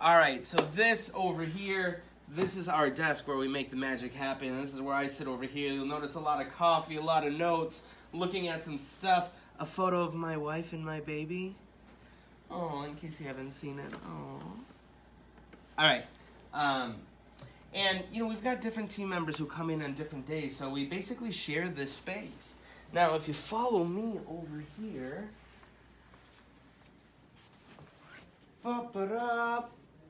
All right, so this over here, this is our desk where we make the magic happen. And this is where I sit over here. You'll notice a lot of coffee, a lot of notes, looking at some stuff. A photo of my wife and my baby. Oh, in case you haven't seen it. Oh. All right. And, you know, we've got different team members who come in on different days, so we basically share this space. Now, if you follow me over here,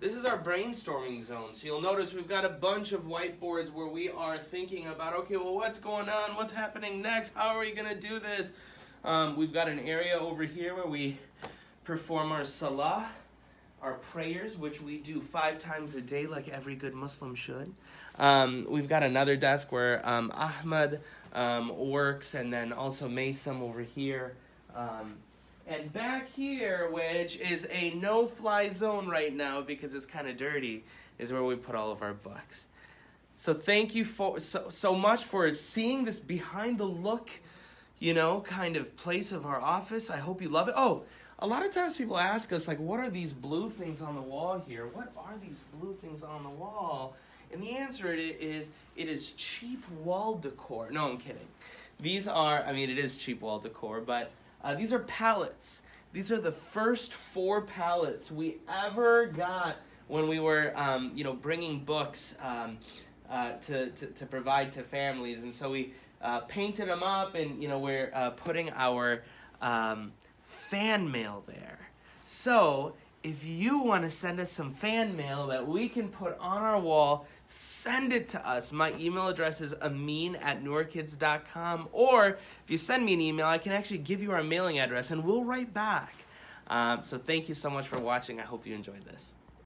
this is our brainstorming zone. So you'll notice we've got a bunch of whiteboards where we are thinking about, okay, well, what's going on? What's happening next? How are we going to do this? We've got an area over here where we perform our salah, our prayers, which we do 5 times a day like every good Muslim should. We've got another desk where Ahmad works, and then also Maysam over here. And back here, which is a no-fly zone right now because it's kind of dirty, is where we put all of our books. So thank you so much for seeing this behind the look, you know, kind of place of our office. I hope you love it. Oh, a lot of times people ask us, like, what are these blue things on the wall here? What are these blue things on the wall? And the answer it is cheap wall decor. No, I'm kidding. These are, I mean, it is cheap wall decor, but these are pallets. These are the first 4 pallets we ever got when we were, you know, bringing books to provide to families. And so we painted them up, and, you know, we're putting our fan mail there. So if you want to send us some fan mail that we can put on our wall, send it to us. My email address is amin@noorkids.com, or if you send me an email, I can actually give you our mailing address and we'll write back. So thank you so much for watching. I hope you enjoyed this.